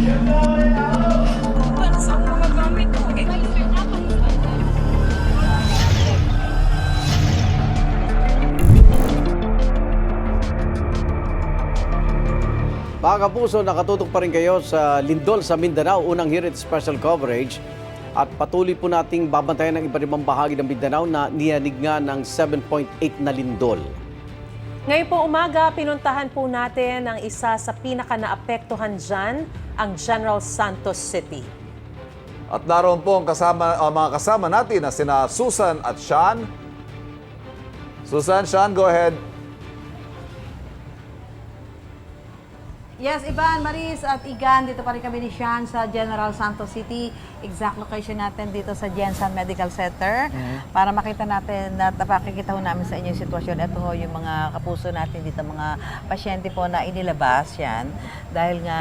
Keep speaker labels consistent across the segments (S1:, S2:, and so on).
S1: Para sa mga gamit ko eh.
S2: Mga kapuso, nakatutok pa rin kayo sa Lindol sa Mindanao, unang Hirit Special Coverage. At patuloy po nating babantayan ang iba't ibang bahagi ng Mindanao na niyanig nga ng 7.8 na lindol.
S3: Ngayon po umaga, pinuntahan po natin ang isa sa pinaka-naapektuhan dyan, ang General Santos City.
S4: At naroon po ang mga kasama natin na sina Susan at Sean. Susan, Sean, go ahead.
S5: Yes, Ivan, Maris at Igan, dito pa rin kami ni Sean sa General Santos City. Exact location natin dito sa Jensen Medical Center para makita natin at napakikita ho namin sa inyo yung sitwasyon. Ito ho yung mga kapuso natin dito, mga pasyente po na inilabas yan. Dahil nga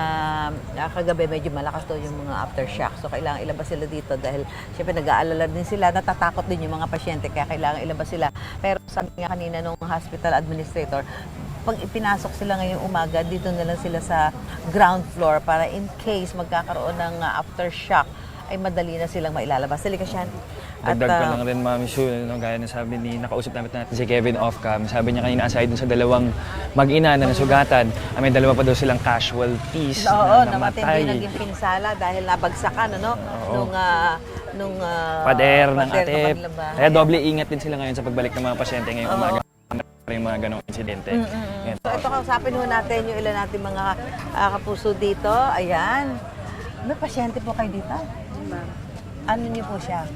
S5: kagabi medyo malakas daw yung mga aftershock. So kailangan ilabas sila dito dahil syempre nag-aalala din sila, natatakot din yung mga pasyente kaya kailangan ilabas sila. Pero sabi nga kanina nung hospital administrator, pag ipinasok sila ngayong umaga, dito na lang sila sa ground floor para in case magkakaroon ng aftershock, ay madali na silang mailalabas. Halika, Sean.
S6: Dagdag ko lang rin, Mami Sue, gaya na sabi ni, nakausap natin si Kevin off-cam. Sabi niya kanina, aside dun sa dalawang mag-ina na nasugatan, may dalawa pa daw silang casualties
S5: Oo,
S6: na
S5: namatindi
S6: namatay.
S5: naging pinsala dahil nabagsakan, ano? Nung
S6: Pader ng atip.
S5: paglaba.
S6: Kaya doble ingat din sila ngayon sa pagbalik ng mga pasyente ngayong umaga. Yung mga ganong insidente. Ngayon,
S5: So ito, kausapin ho natin yung ilan natin mga kapuso dito. Ayan. May pasyente po kayo dito? Ano niyo po siya?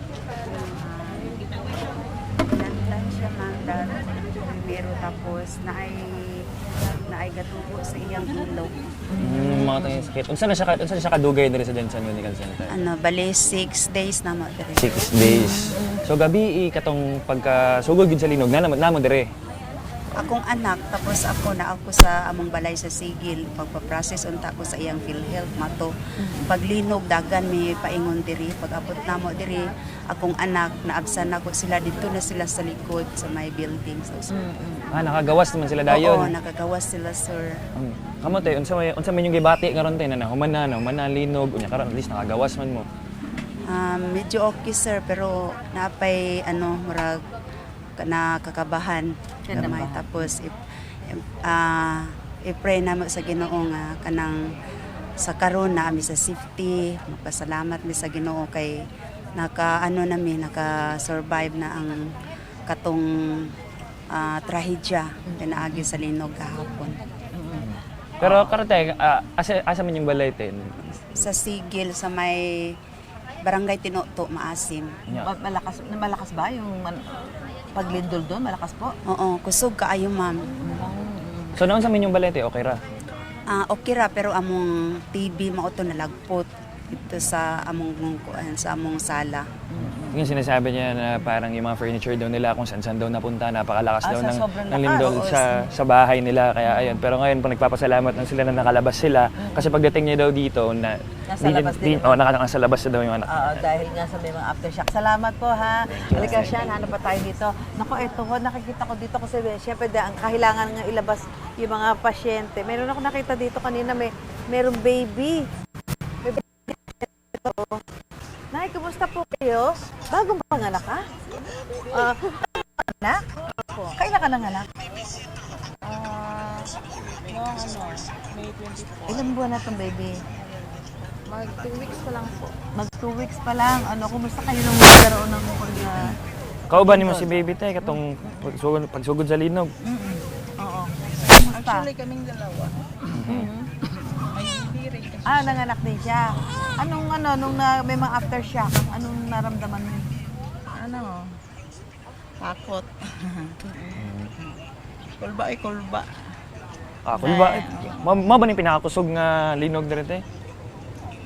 S7: Lantan siya man primero tapos naay gatubo sa iyang ilog.
S6: mga tayong sakit. Unsa na siya kadugay diri sa Jensen Medical Center?
S7: Bali 6 days na mo diri.
S6: 6 days. So gabi katong pagkasugod gid sa linog namo dire.
S7: Akong anak tapos ako sa among balay sa Sigil pagpa-process unta ko sa iyang PhilHealth mato. Paglinog dagan may paingon diri pag abot namo diri akong anak naabsan ako sila dito na sila sa likod sa may building so,
S6: Nakagawas naman sila dayon.
S7: Oo, nakagawas sila sir.
S6: Kamo tay unsa man yung gibati karon tay na human na linog unya karon at least nakagawas man mo.
S7: Medyo okay sir pero napay murag nakakabahan gamay tapos i-pray namo sa Ginoo nga kanang sa karon na mi sa safety magpasalamat mi sa Ginoo kay naka-survive na ang katong trahedya pinaagi sa linog kahapon.
S6: Pero karate asa man yung balay ten?
S7: Sa Sigil sa may Barangay Tinuto, Maasim.
S5: Malakas ba yung paglindol doon? Malakas po?
S7: Oo, kusog kaayo ma'am.
S6: So naon sa man yung balay te okay ra?
S7: Okay ra pero among TV mao to nalagpot ito sa among sala.
S6: Yung sinasabi niya na parang yung mga furniture daw nila kung saan daw napunta, napakalakas daw
S5: sobrang
S6: ng lindol sa bahay nila. Kaya ayun, pero ngayon po nagpapasalamat na sila na nakalabas sila. Kasi pagdating niya daw dito,
S5: Nasa labas din.
S6: nasa labas na daw yung anak.
S5: Dahil nga sa may mga aftershock. Salamat po ha. Halika siya, hanap pa tayo dito. Naku, eto ho, nakikita ko dito kasi syempre ang kahilangan nga ilabas yung mga pasyente. Meron ako nakita dito kanina, merong baby. May baby. Nay, kumusta po kayo? Bagong panganak ka? Anak? Kailan ka nanganak? Ilan buwan na itong baby?
S1: Mag 2 weeks pa lang po.
S5: Mag 2 weeks pa lang. Kumusta kayo nung magkaroon ng
S6: Kauban ni mo si baby te katong pagsugod sa linog.
S5: Oo. Kumusta?
S1: Actually, kaming dalawa. May baby rin kasi.
S5: Nanganak din siya. Nung may mga aftershock, anong naramdaman mo?
S1: Takot. Kulba ay kulba.
S6: Kung ba ba ni pinakakusog nga linog diri te?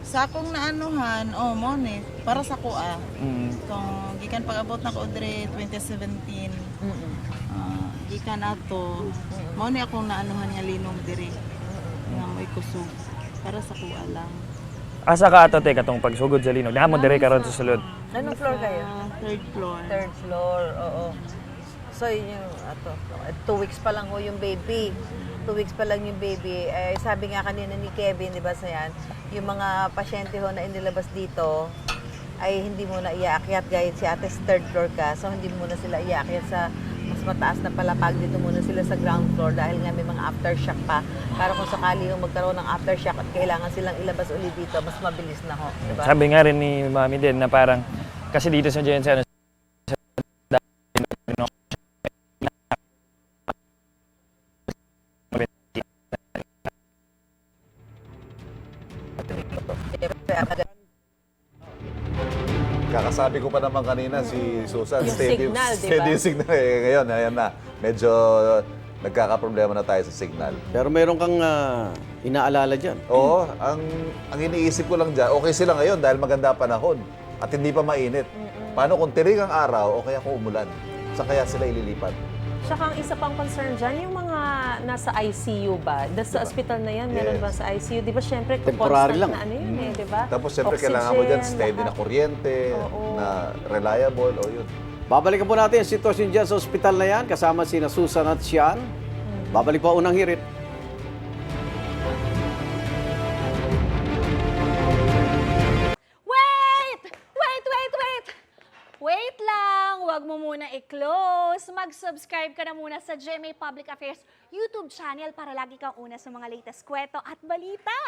S8: Sa akong naanuhan, mo ni para sa kuha. Kung gikan pag-abot na ko diri 2017. Gikan ato. Mo ni akong naanuhan nga linog diri. Nga mo'y kusog para sa kuha lang.
S6: Asa ka ato te katong pagsugod sa linog. Namo dire karon sa sulod.
S5: Anong floor kayo?
S8: Third floor.
S5: Third floor, oo. So, yun yung, 2 weeks pa lang ho yung baby. 2 weeks pa lang yung baby. Eh, sabi nga kanina ni Kevin, di ba, Sayan, yung mga pasyente ho na inilabas dito, ay hindi muna iaakyat gayet si ate 3rd floor ka. So, hindi muna sila iaakyat sa mas mataas na palapag. Dito muna sila sa ground floor dahil nga may mga aftershock pa. Para kung sakali yung magkaroon ng aftershock at kailangan silang ilabas ulit dito, mas mabilis na ho. Di ba?
S6: Sabi nga rin ni Mami din na parang, kasi dito sa Jensen,
S4: Kakasabi ko pa naman kanina si Susan,
S3: Yung
S4: steady,
S3: signal, di ba?
S4: steady yung signal. Ngayon, ayan na. Medyo nagkakaproblema na tayo sa signal.
S2: Pero meron kang inaalala dyan.
S4: Oo, ang iniisip ko lang dyan, okay sila ngayon dahil maganda panahon at hindi pa mainit. Paano kung tiring ang araw o kaya kung umulan? Saan kaya sila ililipat?
S3: Tsaka ang isa pang concern dyan, yung mga nasa ICU ba? Sa hospital na yan, meron
S4: Yes.
S3: ba sa ICU? Di ba syempre,
S2: Temporary
S3: constant
S2: lang.
S3: na ano yun eh, di ba?
S4: Tapos siyempre
S3: Oxygen,
S4: kailangan mo dyan steady
S3: lahat.
S4: na kuryente,
S3: Oo.
S4: na reliable, o yun.
S2: Babalikan po natin ang sitwasyon dyan sa ospital na yan, kasama sina Susan at Sian. Babalik po unang hirit.
S9: Wait! Wait, wait, wait! Wait lang! Huwag mo muna i-close. Mag-subscribe ka na muna sa GMA Public Affairs YouTube channel para lagi kang una sa mga latest kwento at balita.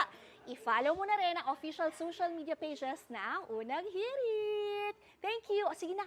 S9: I-follow mo na rin ang official social media pages ng Unang Hirit. Thank you! O sige na,